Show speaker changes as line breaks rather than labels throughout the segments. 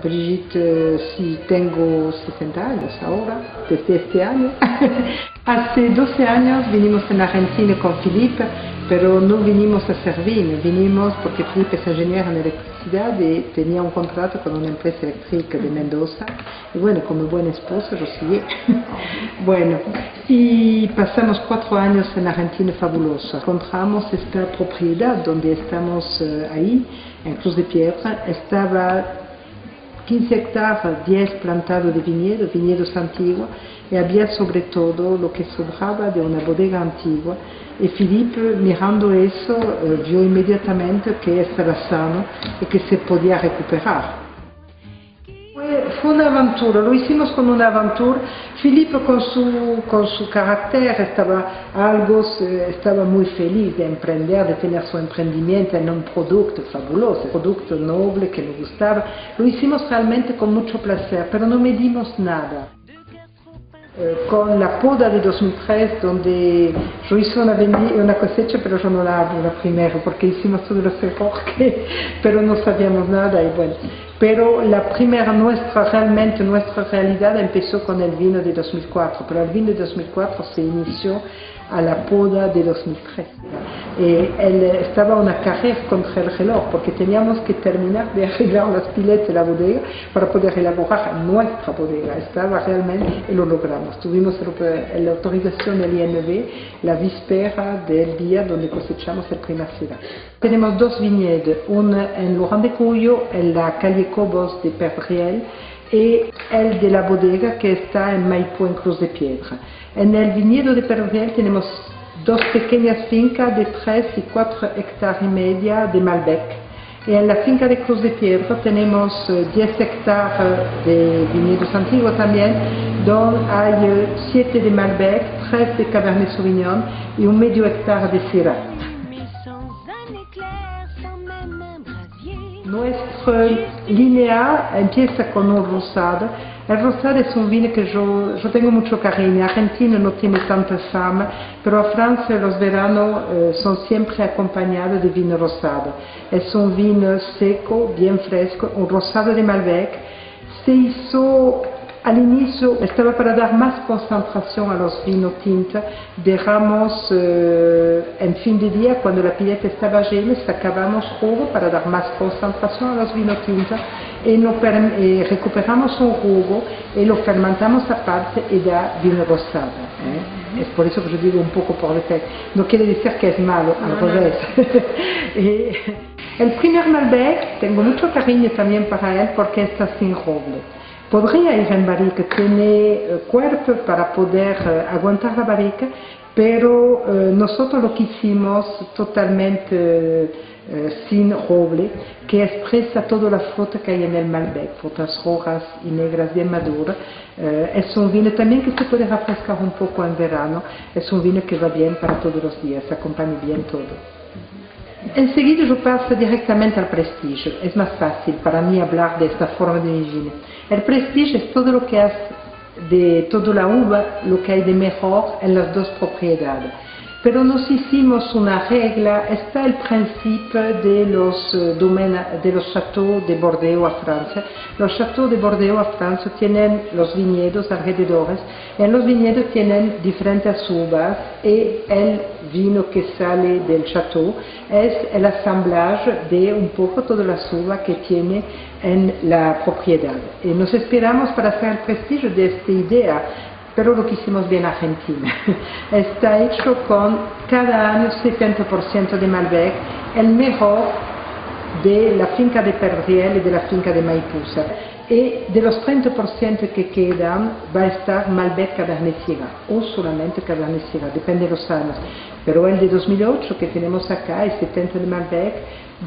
Brigitte, sí, tengo 60 años ahora, desde este año. Hace 12 años vinimos en Argentina con Philippe, pero no vinimos a hacer vino, vinimos porque Philippe es ingeniero en electricidad y tenía un contrato con una empresa eléctrica de Mendoza. Y bueno, como buen esposo lo seguí. Bueno, y pasamos 4 años en Argentina fabuloso. Encontramos esta propiedad donde estamos ahí, en Cruz de Piedra. Estaba 15 hectáreas, 10 plantados de viñedos antiguos, y había sobre todo lo que sobraba de una bodega antigua. Y Philippe, mirando eso, vio inmediatamente que estaba sano y que se podía recuperar. Fue una aventura, lo hicimos con una aventura. Philippe con su carácter estaba muy feliz de emprender, de tener su emprendimiento en un producto fabuloso, un producto noble que le gustaba. Lo hicimos realmente con mucho placer, pero no medimos nada. Con la poda de 2003, donde yo hice una cosecha, pero yo no la hago la primera, porque hicimos todos los errores, pero no sabíamos nada y bueno. Pero la primera nuestra realidad empezó con el vino de 2004, pero el vino de 2004 se inició a la poda de 2003. Estaba una carrera contra el reloj, porque teníamos que terminar de arreglar las piletas de la bodega para poder elaborar nuestra bodega. Estaba realmente, y lo logramos. Tuvimos la autorización del INV la víspera del día donde cosechamos el primer cereal. Tenemos 2 viñedos, uno en Laurent de Cuyo, en la calle Cobos de Perdriel, y el de la bodega que está en Maipú, en Cruz de Piedra. En el viñedo de Perdriel tenemos 2 pequeñas fincas de 3 y 4 hectáreas y media de Malbec. Y en la finca de Cruz de Piedra tenemos 10 hectáreas de viñedos antiguos también, donde hay 7 de Malbec, 3 de Cabernet Sauvignon y un medio hectárea de Syrah. Nuestra línea empieza con un rosado. El rosado es un vino que yo tengo mucho cariño. Argentina no tiene tanta fama, pero a Francia los veranos son siempre acompañados de vino rosado. Es un vino seco, bien fresco, un rosado de Malbec. Se hizo al inicio, estaba para dar más concentración a los vinos tintos. Dejamos en fin de día, cuando la pileta estaba llena, sacábamos jugo para dar más concentración a los vinos tintos y recuperamos un jugo y lo fermentamos aparte y da vino rosado. Es por eso que yo digo un poco por defecto. No quiere decir que es malo, al revés. El primer Malbec, tengo mucho cariño también para él porque está sin roble. Podría ir en barrica, tiene cuerpo para poder aguantar la barrica, pero nosotros lo que hicimos totalmente sin roble, que expresa toda la fruta que hay en el Malbec, frutas rojas y negras bien maduras. Es un vino también que se puede refrescar un poco en verano, es un vino que va bien para todos los días, acompaña bien todo. Enseguida yo paso directamente al prestigio, es más fácil para mí hablar de esta forma de mi vino. El prestigio es todo lo que hace de toda la uva, lo que hay de mejor en las 2 propiedades. Pero nos hicimos una regla, está el principio de los chateaux de Bordeaux a Francia. Los chateaux de Bordeaux a Francia tienen los viñedos alrededores, en los viñedos tienen diferentes uvas y el vino que sale del chateau es el assemblage de un poco todas las uvas que tiene en la propiedad. Y nos esperamos para hacer el prestigio de esta idea, pero lo que hicimos bien en Argentina. Está hecho con cada año 70% de Malbec, el mejor de la finca de Perdriel y de la finca de Maipú. Y de los 30% que quedan va a estar Malbec Cabernet Syrah o solamente Cabernet Syrah, depende de los años. Pero el de 2008 que tenemos acá es 70 de Malbec,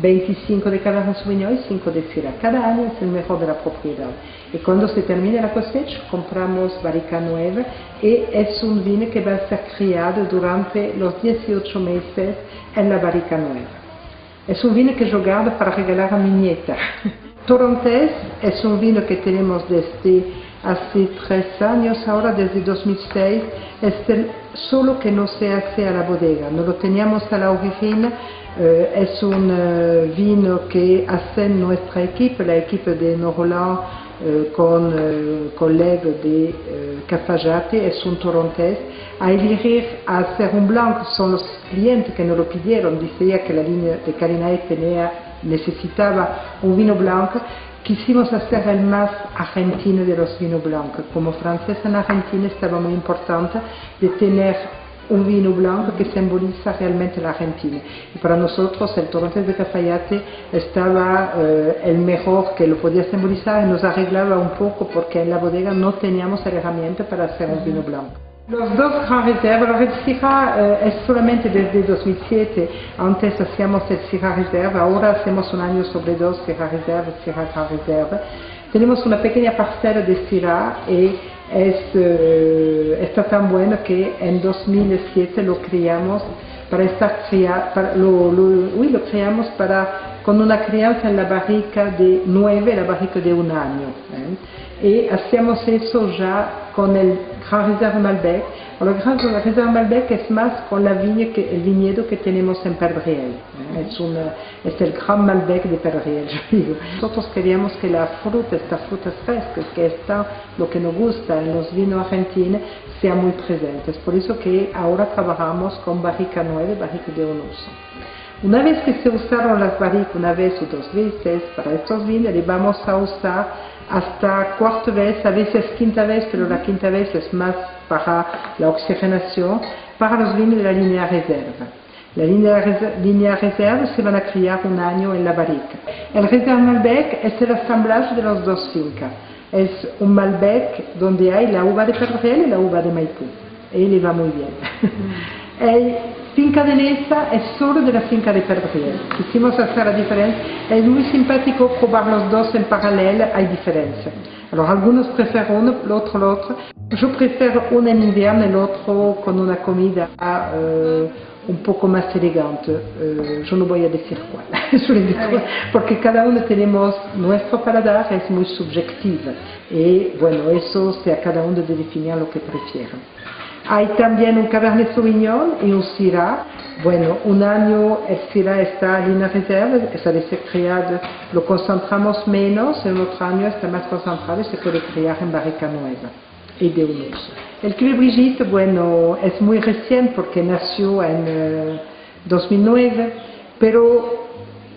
25 de Cabernet Sauvignon y 5 de Syrah. Cada año es el mejor de la propiedad. Y cuando se termine la cosecha, compramos barrica nueva y es un vino que va a ser criado durante los 18 meses en la barrica nueva. Es un vino que yo guardo para regalar a mi nieta. Torrontés es un vino que tenemos desde hace 3 años ahora, desde 2006, es el solo que no se hace a la bodega, no lo teníamos a la origine. Es un vino que hace nuestra equipo, la equipo de Noroland, con colegas de Cafayate, es un torontés. A elegir a hacer un blanco son los clientes que nos lo pidieron, decía que la línea de Carinae necesitaba un vino blanco. Quisimos hacer el más argentino de los vinos blancos. Como francés en Argentina estaba muy importante de tener un vino blanco que simboliza realmente la Argentina. Y para nosotros el Torontés de Cafayate estaba el mejor que lo podía simbolizar y nos arreglaba un poco porque en la bodega no teníamos la herramienta para hacer un vino blanco. Los dos Grand Reserve, el Syrah es solamente desde 2007, antes hacíamos el Syrah Reserve, ahora hacemos un año sobre 2 Syrah Reserve, Syrah Grand Reserve. Tenemos una pequeña parcela de Syrah y está tan bueno que en 2007 lo creamos para estar lo creamos con una crianza en la barrica de 9, la barrica de 1 año. Y hacíamos eso ya con el Grand Reserve Malbec. El Grand Reserve Malbec es más con la viña el viñedo que tenemos en Perdriel. Es el Grand Malbec de Perdriel, yo digo. Nosotros queríamos que la fruta, estas frutas frescas, que está lo que nos gusta en los vinos argentinos, sean muy presentes. Por eso que ahora trabajamos con barrica 9, barrica de 1 uso. Una vez que se usaron las barricas, una vez o 2 veces, para estos vinos, le vamos a usar hasta 4ª vez, a veces 5ª vez, pero la 5ª vez es más para la oxigenación, para los vinos de la línea reserva. La línea reserva se van a criar 1 año en la barrica. El Reserve Malbec es el asamblaje de las 2 fincas. Es un Malbec donde hay la uva de Perdriel y la uva de Maipú. Y le va muy bien. Finca de Nesa es solo de la finca de Perdriel. Quisimos hacer la diferencia. Es muy simpático probar los dos en paralelo, hay diferencia. Algunos prefieren uno, el otro. Yo prefiero uno en invierno, el otro con una comida un poco más elegante. Yo no voy a decir cuál, porque cada uno tenemos nuestro paladar, es muy subjetivo. Y bueno, eso sea cada uno de definir lo que prefiere. Hay también un Cabernet Sauvignon y un Syrah. Bueno, 1 año el Syrah está en línea reserva, es decir, criado, lo concentramos menos, el otro año está más concentrado y se puede criar en barrica nueva y de 1 uso. El Cuvée Brigitte, bueno, es muy reciente porque nació en 2009, pero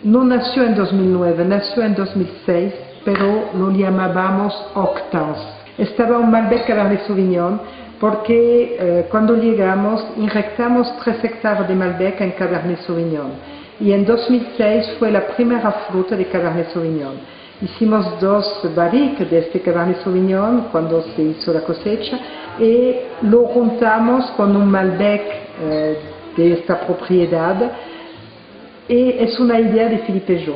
no nació en 2009, nació en 2006, pero lo llamábamos Octans. Estaba un Malbec Cabernet Sauvignon, porque cuando llegamos inyectamos 3 hectáreas de Malbec en Cabernet Sauvignon y en 2006 fue la primera fruta de Cabernet Sauvignon. Hicimos 2 barricas de este Cabernet Sauvignon cuando se hizo la cosecha y lo juntamos con un Malbec de esta propiedad. Y es una idea de Philippe Jou.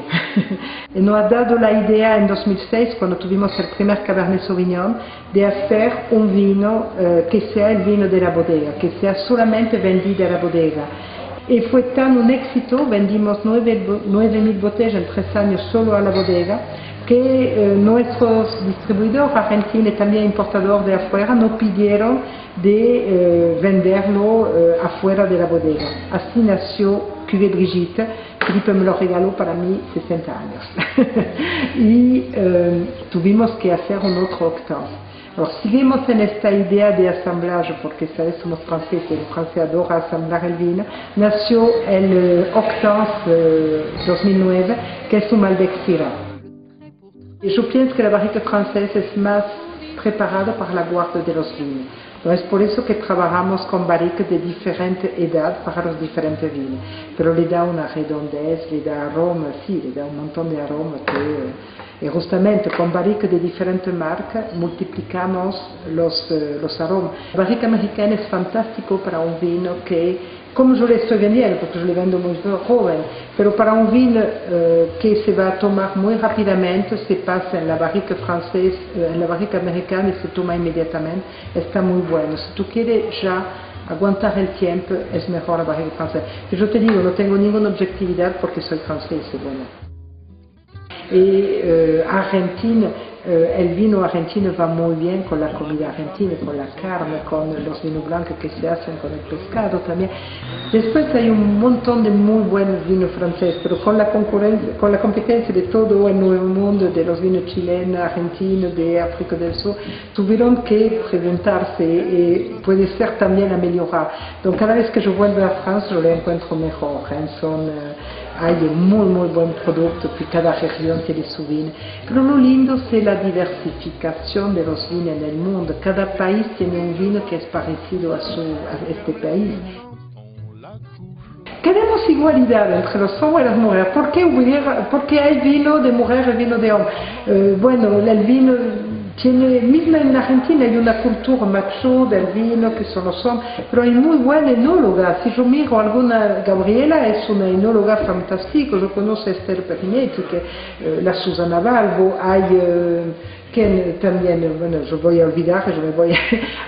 Nos ha dado la idea en 2006, cuando tuvimos el primer Cabernet Sauvignon, de hacer un vino que sea el vino de la bodega, que sea solamente vendido a la bodega. Y fue tan un éxito, vendimos 9.000 botellas en 3 años solo a la bodega, que nuestros distribuidores argentinos y también importadores de afuera nos pidieron de venderlo afuera de la bodega. Así nació Cuvée Brigitte. Felipe me lo regaló para mí 60 años. Y tuvimos que hacer un otro Octans. Seguimos en esta idea de asamblaje, porque sabes, somos franceses y el francés adora asamblar el vino. Nació el Octans 2009, que es un Malbec Syrah. Yo pienso que la barrica francesa es más preparada para la guarda de los vinos. Es por eso que trabajamos con barricas de diferente edad para los diferentes vinos. Pero le da una redondez, le da aroma, sí, le da un montón de aroma. Y justamente con barricas de diferentes marcas multiplicamos los aromas. La barrica americana es fantástico para un vino que, como yo le estoy vendiendo, porque yo le vendo muy joven, pero para un vino que se va a tomar muy rápidamente, se pasa en la barrica francesa, en la barrica americana y se toma inmediatamente, está muy bueno. Si tú quieres ya aguantar el tiempo, es mejor la barrica francesa. Y yo te digo, no tengo ninguna objetividad porque soy francés, bueno. Y Argentina el vino argentino va muy bien con la comida argentina, con la carne, con los vinos blancos que se hacen con el pescado también. Después hay un montón de muy buenos vinos franceses, pero con la competencia de todo el nuevo mundo, de los vinos chilenos, argentinos, de África del Sur, tuvieron que preguntarse y puede ser también a mejorar. Entonces cada vez que yo vuelvo a Francia, yo lo encuentro mejor. Hay muy buen producto, que cada región tiene su vino. Pero lo lindo es la diversificación de los vinos en el mundo. Cada país tiene un vino que es parecido a este país. Queremos igualdad entre los hombres y las mujeres. ¿Por qué hay vino de mujer y vino de hombre? Bueno, el vino tiene, mismo en Argentina hay una cultura macho del vino que son los hombres, pero hay muy buena enóloga. Si yo miro alguna, Gabriela es una enóloga fantástica, yo conozco a Esther Perinetti, la Susana Balbo, hay que también, bueno, yo voy a olvidar,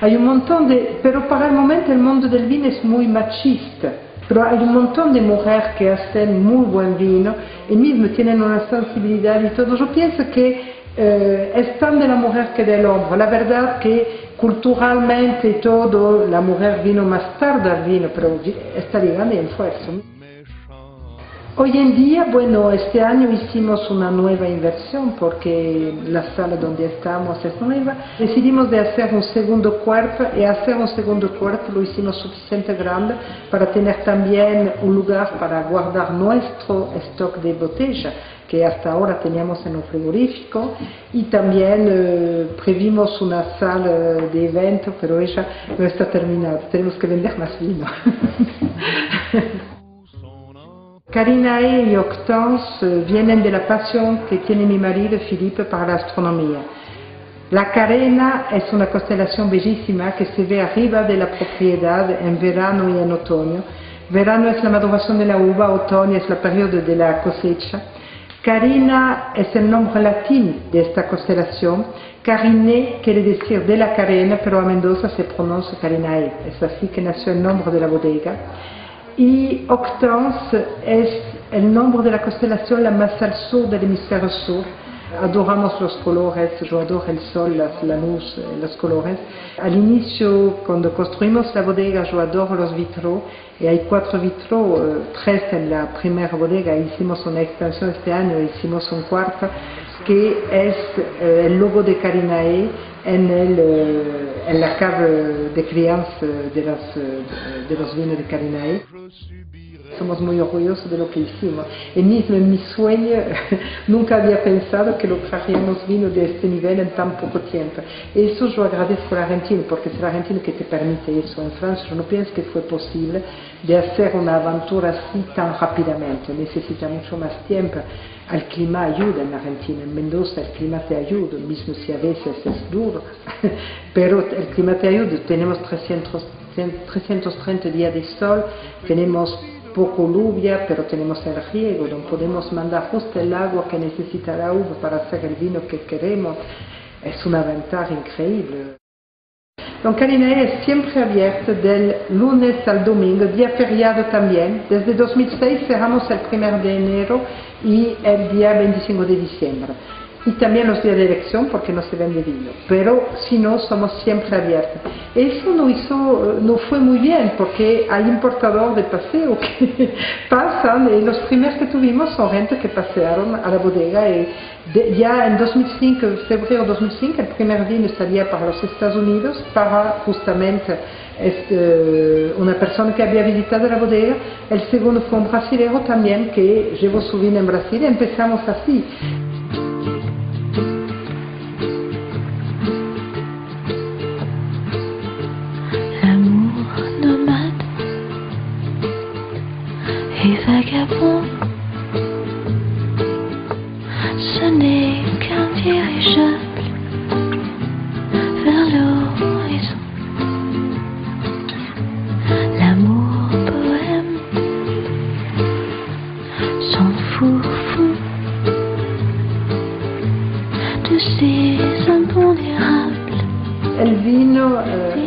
hay un montón pero para el momento el mundo del vino es muy machista. Pero hay un montón de mujeres que hacen muy buen vino y mismo tienen una sensibilidad y todo. Yo pienso que es tan de la mujer que del hombre. La verdad que culturalmente todo, la mujer vino más tarde al vino, pero está llegando en fuerza. Hoy en día, bueno, este año hicimos una nueva inversión porque la sala donde estamos es nueva. Decidimos de hacer un segundo cuerpo y hacer un segundo cuerpo lo hicimos suficiente grande para tener también un lugar para guardar nuestro stock de botella que hasta ahora teníamos en un frigorífico y también previmos una sala de evento, pero ella no está terminada, tenemos que vender más vino. Carinae y Hortense vienen de la pasión que tiene mi marido Felipe para la astronomía. La Carena es una constelación bellísima que se ve arriba de la propiedad en verano y en otoño. Verano es la maduración de la uva, otoño es el periodo de la cosecha. Carina es el nombre latín de esta constelación. Carine quiere decir de la Carena, pero a Mendoza se pronuncia Carinae. Es así que nació el nombre de la bodega. Y Hortense es el nombre de la constelación la más al sur del hemisferio sur. Adoramos los colores, yo adoro el sol, la luz, los colores. Al inicio, cuando construimos la bodega, yo adoro los vitros, y hay 4 vitros, 3 en la primera bodega, hicimos una extensión este año, hicimos un cuarto, que es el logo de Carinae en la cave de crianza de los vinos de Carinae. Somos muy orgullosos de lo que hicimos. Y mismo en mi sueño nunca había pensado que lograríamos vino de este nivel en tan poco tiempo. Eso yo agradezco a la Argentina, porque es la Argentina que te permite eso. En Francia yo no pienso que fue posible de hacer una aventura así tan rápidamente. Necesita mucho más tiempo. El clima ayuda en Argentina, en Mendoza el clima te ayuda, mismo si a veces es duro, pero el clima te ayuda. Tenemos 330 días de sol, tenemos poco lluvia, pero tenemos el riego, donde podemos mandar justo el agua que necesita la uva para hacer el vino que queremos. Es una ventaja increíble. Donc Carinae es siempre abierto del lunes al domingo, día feriado también. Desde 2006 cerramos el 1 de enero y el día 25 de diciembre. Y también los días de elección porque no se vende vino. Pero si no, somos siempre abiertos. Eso no fue muy bien porque hay importadores de paseo que pasan y los primeros que tuvimos son gente que pasearon a la bodega y ya en 2005, febrero de 2005, el primer vino salía para los Estados Unidos para justamente una persona que había visitado la bodega. El segundo fue un brasilero también que llevó su vino en Brasil y empezamos así.
Et vagabond, ce n'est qu'un dirigeable vers l'horizon. L'amour poème, s'en fout de ces impondérables.
El vino,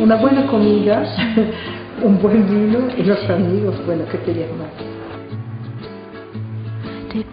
una buena comida, un buen vino y los amigos, bueno, ¿qué querías más?
Des